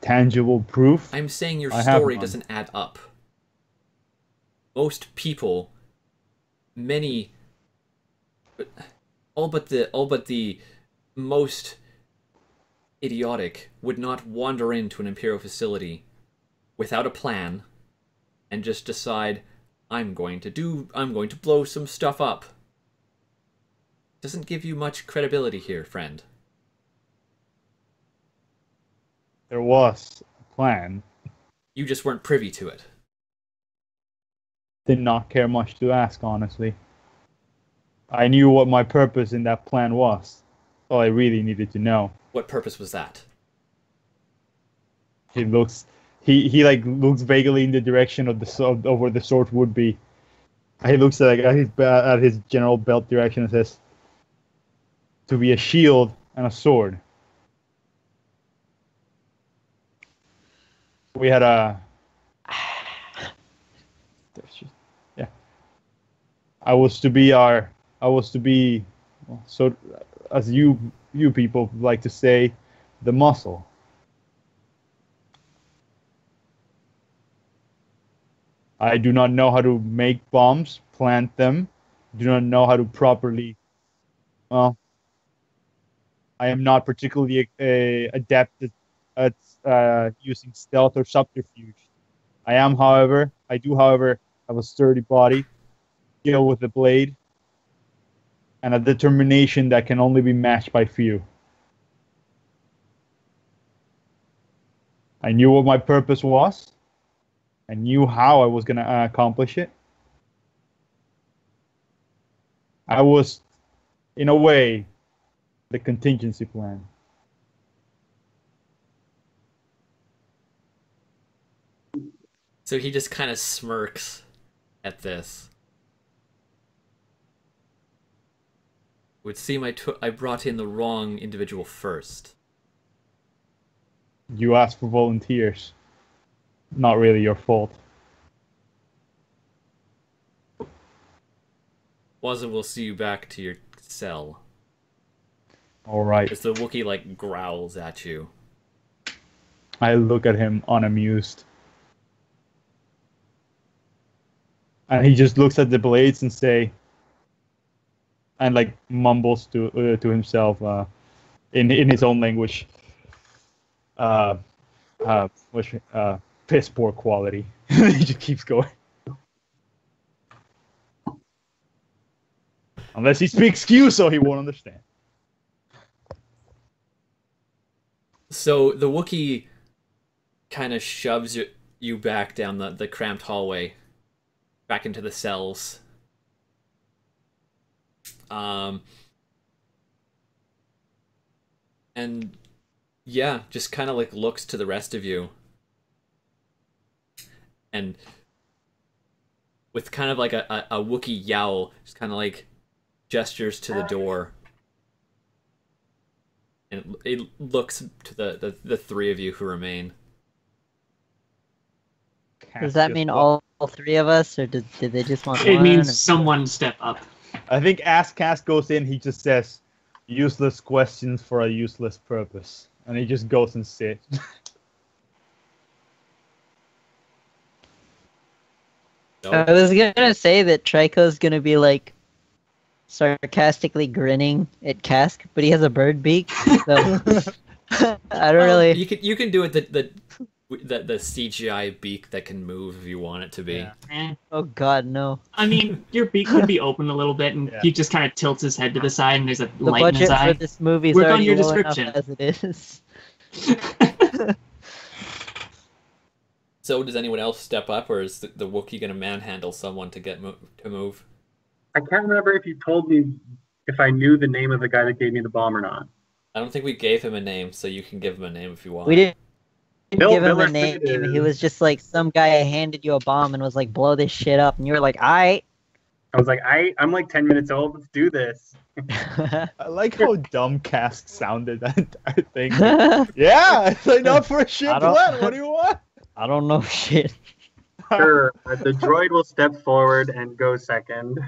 tangible proof, I'm saying your I have story none. doesn't add up. Most people, many, all but the most idiotic would not wander into an Imperial facility without a plan and just decide, I'm going to blow some stuff up. Doesn't give you much credibility here, friend. there was a plan. You just weren't privy to it. Did not care much to ask, honestly. I knew what my purpose in that plan was. All I really needed to know. What purpose was that? He looks vaguely in the direction of of where the sword would be. He looks at his general belt direction and says, "To be a shield and a sword." We had a. Yeah. I was to be, well, so as you people like to say, the muscle. I do not know how to make bombs, plant them. Do not know how to properly. Well, I am not particularly adept at using stealth or subterfuge. I do, however, have a sturdy body, skill with the blade, and a determination that can only be matched by few. I knew what my purpose was. I knew how I was going to accomplish it. I was, in a way, the contingency plan. So he just kind of smirks at this. It would seem I brought in the wrong individual first. You asked for volunteers. Not really your fault. Wazza will see you back to your cell. All right. As the Wookiee, growls at you. I look at him unamused. And he just looks at the blades and mumbles to himself, in his own language. Piss poor quality. He just keeps going. Unless he speaks Kyuso, he won't understand. So the Wookiee kind of shoves you back down the cramped hallway, back into the cells. And yeah, just kind of like looks to the rest of you. And with kind of like a Wookiee yowl, just kind of like gestures to the door. And it looks to the three of you who remain. Does that mean all three of us, or did they just want It one? means or- someone step up. I think as Cass goes in, he just says, "Useless questions for a useless purpose," and he just goes and sits. No? I was gonna say that Trico's gonna be like sarcastically grinning at Cask, but he has a bird beak, so I don't really. You can do it the CGI beak that can move if you want it to be. Yeah. Eh. Oh God, no! I mean, your beak could be open a little bit, and Yeah. he just kind of tilts his head to the side, and there's a The light in his budget for eye. this movie is Work on already your low enough description. as it is. So does anyone else step up, or is the Wookiee gonna manhandle someone to get to move? I can't remember if you told me if I knew the name of the guy that gave me the bomb or not. I don't think we gave him a name, so you can give him a name if you want. We didn't Bill give him a Miller name. said it He is. was just like some guy handed you a bomb and was like, "Blow this shit up," and you were like, "Aight." I was like, I'm like 10 minutes old. Let's do this. I like how dumb Cask sounded that entire thing. Yeah, sign up for a ship I don't- plan. What do you want? I don't know shit. Sure, the droid will step forward and go second.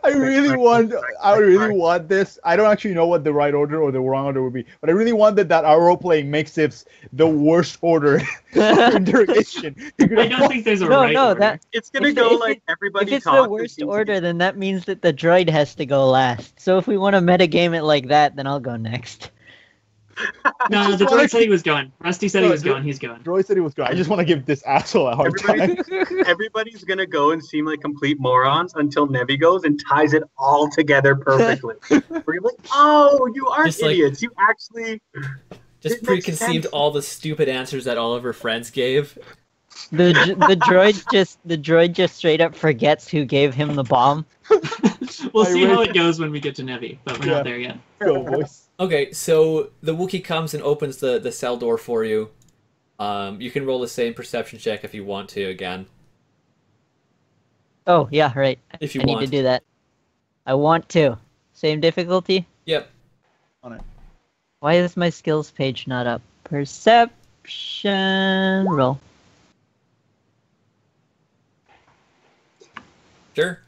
I really want this. I don't actually know what the right order or the wrong order would be, but I really wanted that our role playing makes this the worst order of interrogation. I don't think there's a No, right no, order. that It's gonna If go it- like if everybody it's talks. the and worst seems to order, then that means that the droid has to go last. So if we want to metagame it like that, then I'll go next. No, the droid said he was going. Rusty said he No, was going. He's going. Droid said he was good. I just want to give this asshole a hard Everybody- time. Everybody's gonna go and seem like complete morons until Nevi goes and ties it all together perfectly. We're like, oh, you aren't Just like- idiots. You actually. Just It makes preconceived sense. all the stupid answers that all of her friends gave. The droid just straight up forgets who gave him the bomb. We'll I see how wish- it goes when we get to Nevi, but we're Yeah. not there yet. Go, boys. Okay, so the Wookiee comes and opens the cell door for you. You can roll the same perception check if you want to again. Oh yeah, right. If you I need want. to do that. I want to. Same difficulty. Yep. Why is my skills page not up? Perception roll. Sure.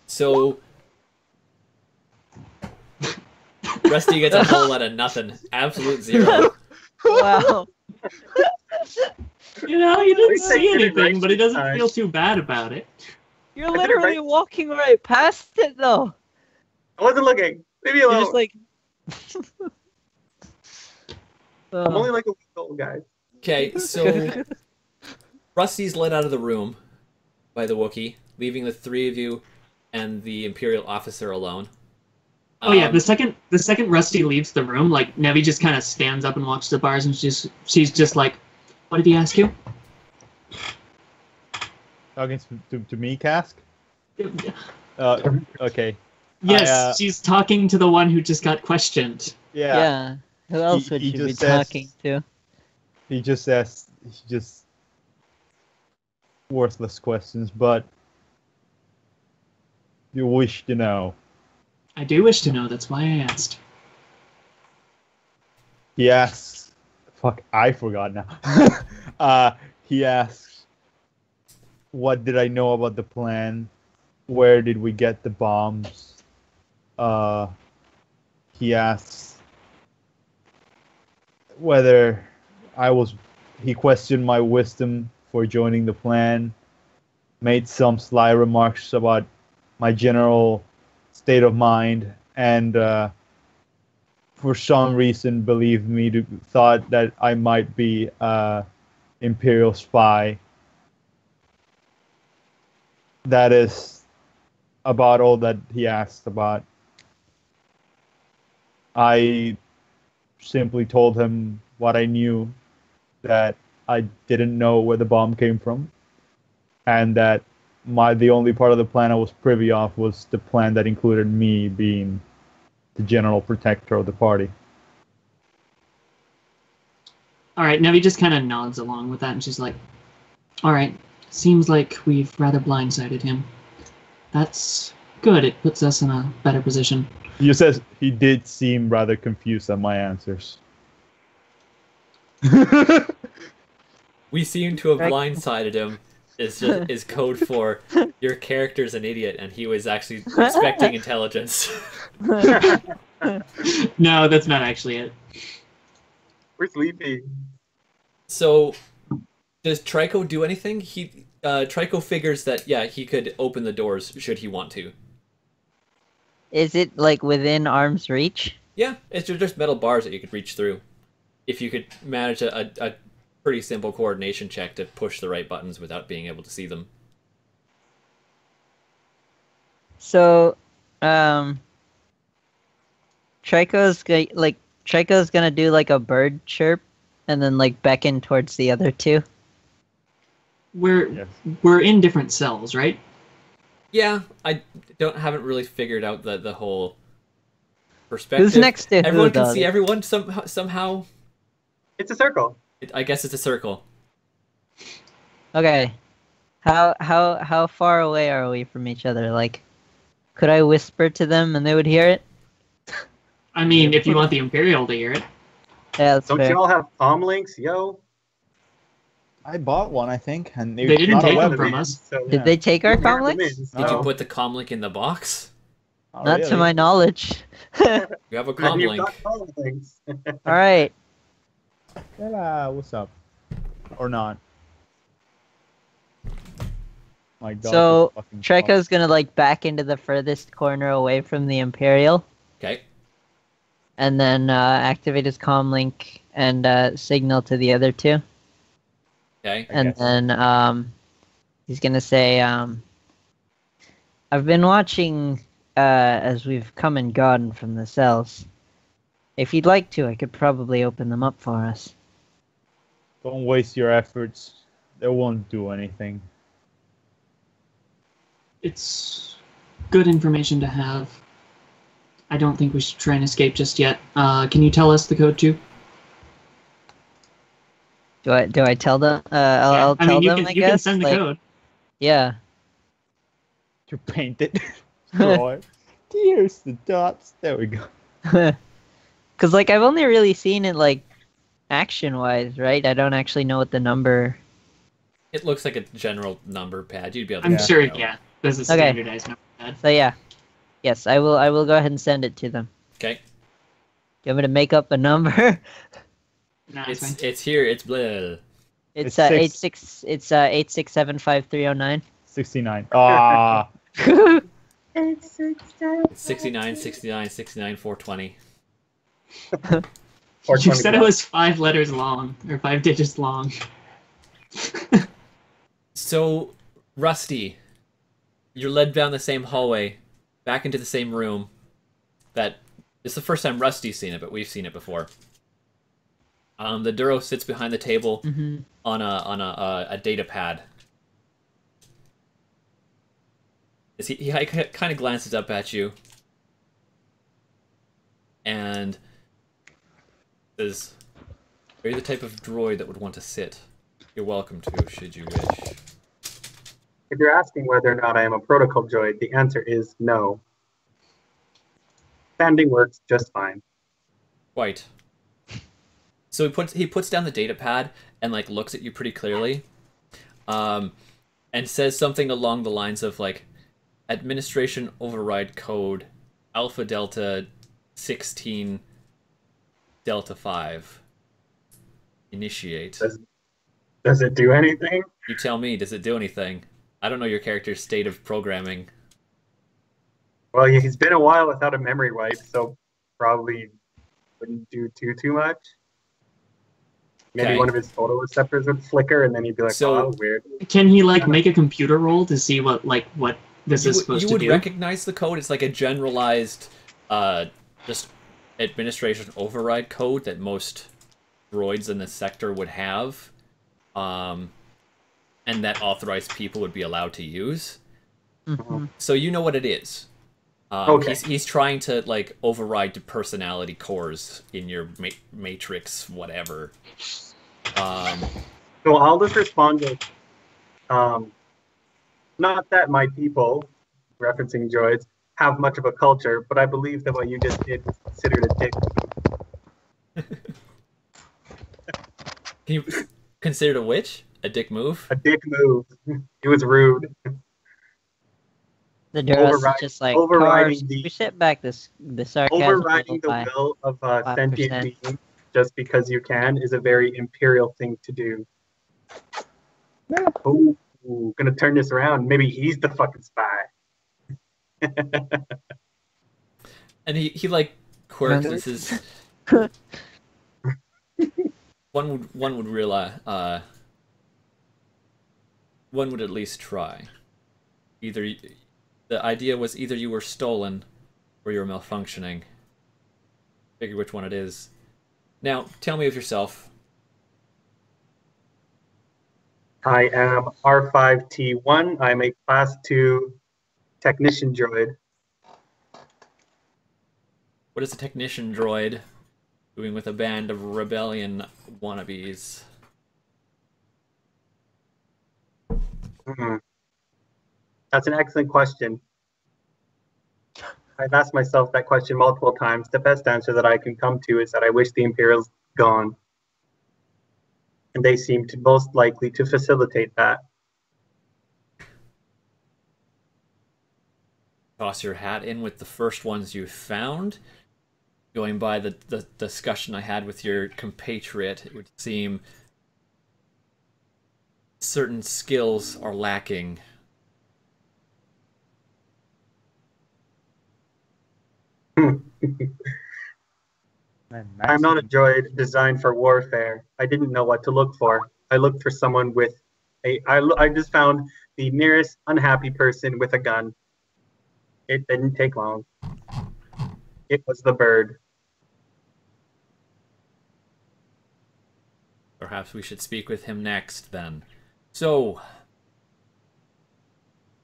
So Rusty gets a whole lot of nothing. Absolute zero. Wow. You know, he didn't least I see did it right anything, but he doesn't sometimes. feel too bad about it. You're I did it literally right. walking right past it though. I wasn't looking. Leave me You're alone. just like. I'm only like a week old, guys. Okay, so Rusty's led out of the room by the Wookiee, leaving the three of you and the Imperial officer alone. Oh yeah, Um, the second Rusty leaves the room, like Nevi just kind of stands up and walks to the bars, and she's just like, "What did he ask you?" Talking to me, Cask? Okay. Yes, she's talking to the one who just got questioned. Yeah. Yeah. Who else would he you be just says- talking to? He just says, worthless questions, but you wish to know. I do wish to know. That's why I asked. He asks, fuck, I forgot now. He asks, what did I know about the plan? Where did we get the bombs? He asks whether he questioned my wisdom for joining the plan, made some sly remarks about my general state of mind, and for some reason believed me to thought that I might be Imperial spy. That is about all that he asked about. I simply told him what I knew, that I didn't know where the bomb came from, and that the only part of the plan I was privy of was the plan that included me being the general protector of the party. All right, Nevi just kind of nods along with that, and she's like, all right, seems like we've rather blindsided him. That's good. It puts us in a better position. He says he did seem rather confused at my answers. We seem to have blindsided him. Is code for your character's an idiot, and he was actually expecting intelligence. No, that's not actually it. We're sleepy. So, does Trico do anything? Trico figures that he could open the doors should he want to. Is it like within arm's reach? Yeah, it's just metal bars that you could reach through. If you could manage a pretty simple coordination check to push the right buttons without being able to see them. So, Trico's gonna do like a bird chirp, and then like beckon towards the other two. We're in different cells, right? Yeah, I haven't really figured out the whole perspective. Who's next to who? Everyone can see everyone somehow. It's a circle. I guess it's a circle. Okay. How far away are we from each other? Like, could I whisper to them and they would hear it? I mean, if you want the Imperial to hear it. Yeah, that's Don't fair. y'all have palm links, yo? I bought one, I think, and They didn't take them weapon. from us. So, Did they take our comlinks? Did you put the comlink in the box? Not to my knowledge. You have a You've comlink. got palm links. All right. Yeah, what's up? Or not? My dog So is fucking Trico's gonna like back into the furthest corner away from the Imperial, Okay. and then activate his comlink and signal to the other two. Okay. And guess. then he's gonna say, I've been watching as we've come and gone from the cells. If you'd like to, I could probably open them up for us. Don't waste your efforts. They won't do anything. It's good information to have. I don't think we should try and escape just yet. Can you tell us the code too? Do I tell them? I'll tell them. You I can guess. send the Like, code. Yeah. To paint it. Draw it. Here's the dots. There we go. Because like I've only really seen it like action-wise, right? I don't actually know what the number. It looks like a general number pad. You'd be able to. I'm sure, you know. yeah. There's a Okay. standardized number pad. So yeah, yes, I will. I will go ahead and send it to them. Okay. Do you want me to make up a number? Nah, it's fine. It's here. It's blah. It's It's 86. It's 8675309. 69. Ah. It's 69, 69, 69, 420. Or You 20 said it was 5 letters long, or 5 digits long. So, Rusty, you're led down the same hallway, back into the same room. That it's the first time Rusty's seen it, but we've seen it before. The Duro sits behind the table Mm-hmm. on a data pad. He kind of glances up at you and says, "Are you the type of droid that would want to sit? You're welcome to, should you wish." If you're asking whether or not I am a protocol droid, the answer is no. Standing works just fine. Quite. So he puts down the data pad and like looks at you pretty clearly, and says something along the lines of like, "Administration override code, Alpha Delta 16 Delta 5. Initiate." Does it do anything? You tell me. Does it do anything? I don't know your character's state of programming. Well, he's been a while without a memory wipe, so probably wouldn't do too much. Maybe Okay. one of his photoreceptors would flicker, and then he'd be like, So- "Oh, that was weird." Can he like make a computer roll to see what this is supposed you to would do? recognize the code. It's like a generalized, just administration override code that most droids in the sector would have, and that authorized people would be allowed to use. Mhm. So you know what it is. Okay. He's trying to like override the personality cores in your matrix, whatever. So I'll just respond with, not that my people, referencing droids, have much of a culture, but I believe that what you just did was considered a dick. Can you consider a witch a dick move? A dick move. It was rude. The Duras is Override- just like, overriding "Cars, the- we sit back the sarcasm Overriding the by will of a 5%. sentient being just because you can is a very imperial thing to do. Yeah. Oh, gonna turn this around. Maybe he's the fucking spy. And he like quirks. This is one would realize. One would at least try. Either the idea was either you were stolen, or you were malfunctioning. Figure which one it is. Now, tell me of yourself. I am R5T1. I'm a Class 2 technician droid. What is a technician droid doing with a band of rebellion wannabes? Hmm. That's an excellent question. I've asked myself that question multiple times. The best answer that I can come to is that I wish the Imperials gone. And they seem to most likely to facilitate that. Toss your hat in with the first ones you found. Going by the discussion I had with your compatriot, it would seem certain skills are lacking. I'm not a droid designed for warfare. I didn't know what to look for. I looked for someone with I just found the nearest unhappy person with a gun. It didn't take long. It was the bird. Perhaps we should speak with him next, then. So,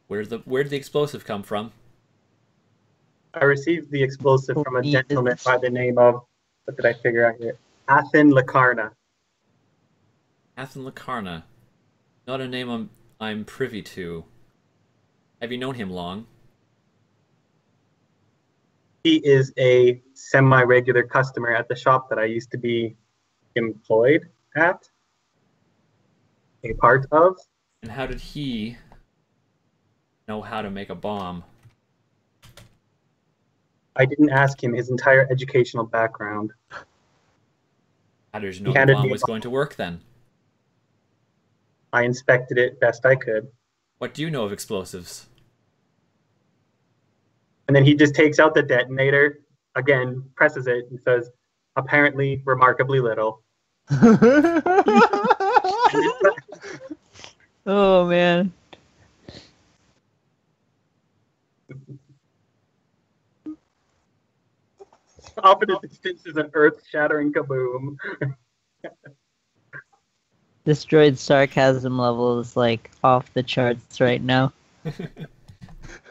where did the explosive come from? I received the explosive from a gentleman by the name of, what did I figure out here? Athen Lacarna. Athen Lacarna. Not a name I'm privy to. Have you known him long? He is a semi-regular customer at the shop that I used to be employed at, a part of. And how did he know how to make a bomb? I didn't ask him his entire educational background. How did you know He the handed bomb me a was going to work then? I inspected it best I could. What do you know of explosives? And then he just takes out the detonator, again, presses it, and says, apparently remarkably little. Oh man. Off in the distance is an earth-shattering kaboom. This droid's sarcasm level is like off the charts right now.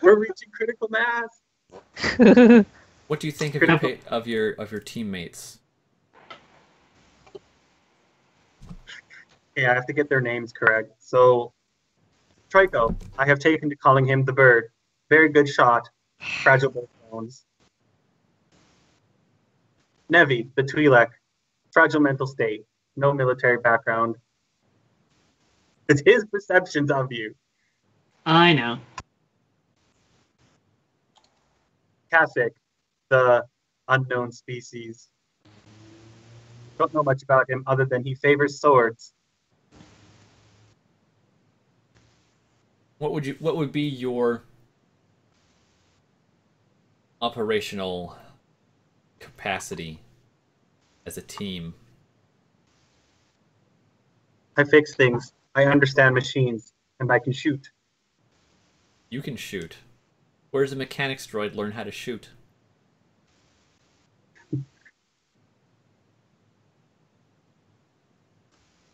We're reaching critical mass. What do you think of your teammates? Yeah, I have to get their names correct. So, Trico, I have taken to calling him the bird. Very good shot. Fragile bones. Nevi, the Twi'lek. Fragile mental state. No military background. It's his perceptions of you. I know. Kasich, the unknown species. Don't know much about him other than he favors swords. What would be your operational capacity as a team? I fix things. I understand machines, and I can shoot. You can shoot. Where does a mechanics droid learn how to shoot?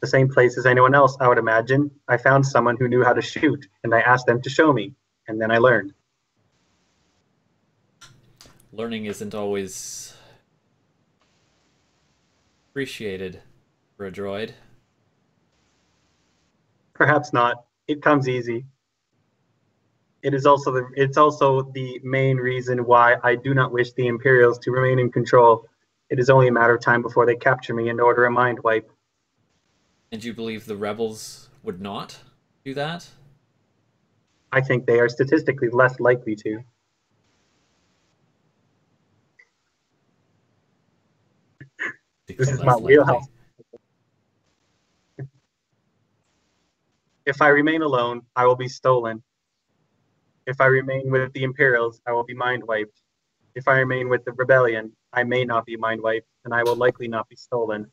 The same place as anyone else, I would imagine. I found someone who knew how to shoot, and I asked them to show me, and then I learned. Learning isn't always appreciated for a droid. Perhaps not. It comes easy. It's also the main reason why I do not wish the Imperials to remain in control. It is only a matter of time before they capture me and order a mind wipe. And you believe the rebels would not do that? I think they are statistically less likely to. This is my wheelhouse. If I remain alone, I will be stolen. If I remain with the Imperials, I will be mind wiped. If I remain with the rebellion, I may not be mind wiped, and I will likely not be stolen.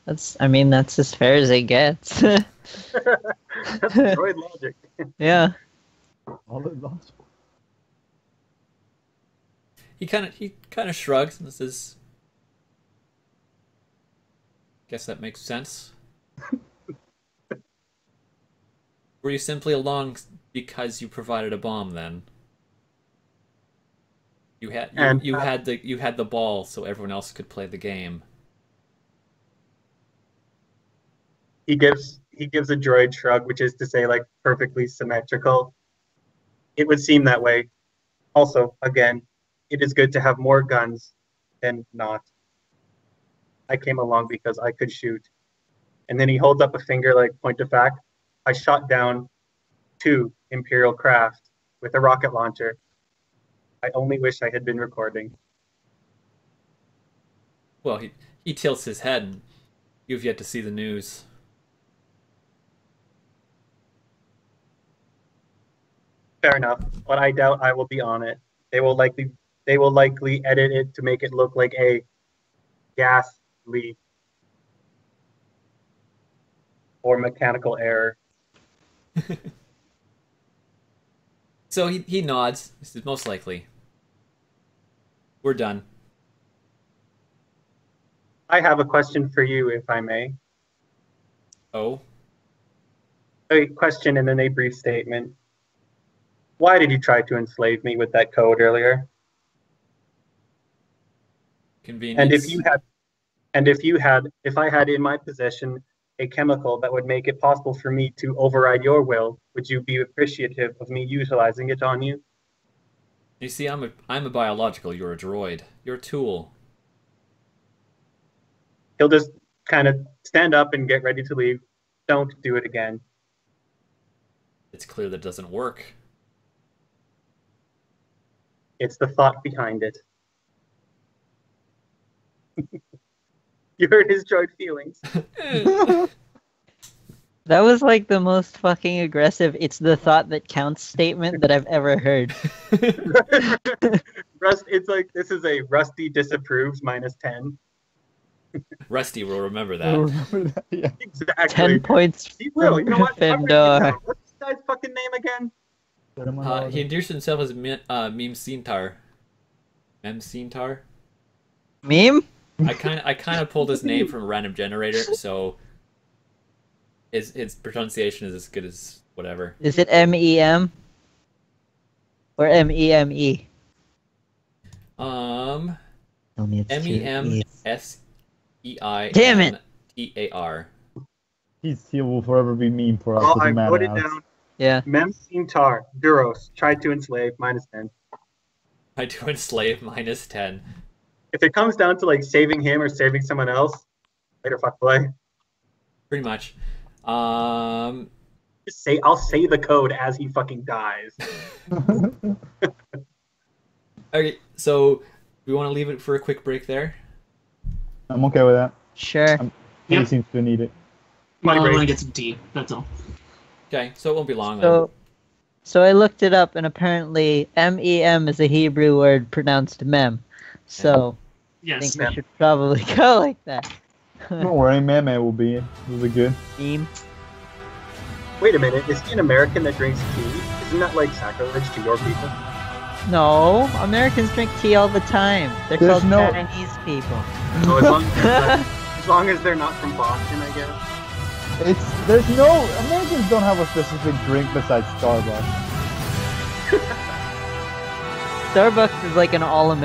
That's as fair as it gets. That's droid logic. Yeah. All is lost. He kind of shrugs and says, "Guess that makes sense." Were you simply along because you provided a bomb then? You had the ball so everyone else could play the game. He gives a droid shrug, which is to say, like, perfectly symmetrical. It would seem that way. Also, again, it is good to have more guns than not. I came along because I could shoot. And then he holds up a finger like, point of fact, I shot down 2 Imperial craft with a rocket launcher. I only wish I had been recording. Well, he tilts his head, and you've yet to see the news. Fair enough, but I doubt I will be on it. They will likely edit it to make it look like a gas leak or mechanical error. So he nods. He says, "Most likely. We're done." I have a question for you, if I may. Oh? A question and then a brief statement. Why did you try to enslave me with that code earlier? Convenience. And if I had in my possession a chemical that would make it possible for me to override your will, would you be appreciative of me utilizing it on you? You see, I'm a biological. You're a droid. You're a tool. He'll just kind of stand up and get ready to leave. Don't do it again. It's clear that doesn't work. It's the thought behind it. You hurt his droid feelings. That was like the most fucking aggressive "it's the thought that counts" statement that I've ever heard. It's like, this is a Rusty disapproves -10. Rusty will remember I that. remember that. Yeah. Exactly. 10 points He will. You know what? I'm Fendor. writing it down. What's this guy's fucking name again? He introduced himself as Meme Cintar. Mem Cintar? Meme? I kind of pulled his name from a random generator, so his pronunciation is as good as whatever. Is it MEM? Or MEME? Tell me it's MEMSEINTAR. Damn it! He will forever be meme for us. Oh, doesn't I matter, wrote it Alex. down. Yeah. Mem Cintar, Duros, tried to enslave, -10. I do enslave -10. If it comes down to like saving him or saving someone else, later fuck play. Pretty much. I'll say the code as he fucking dies. Okay, so we want to leave it for a quick break there. I'm okay with that. Sure. He Yep. seems to need it. Well, I Money want to break. get some tea. That's all. Okay, so it won't be long. So, So I looked it up, and apparently MEM is a Hebrew word pronounced mem. So I Yes. think we should probably go like that. Don't worry, man, will be good. Meme. Wait a minute, is he an American that drinks tea? Isn't that like sacrilege to your people? No, Americans drink tea all the time. They're There's called no- Chinese people. No, as long as they're not from Boston, I guess. There's no Americans don't have a specific drink besides Starbucks. Starbucks is like an all-American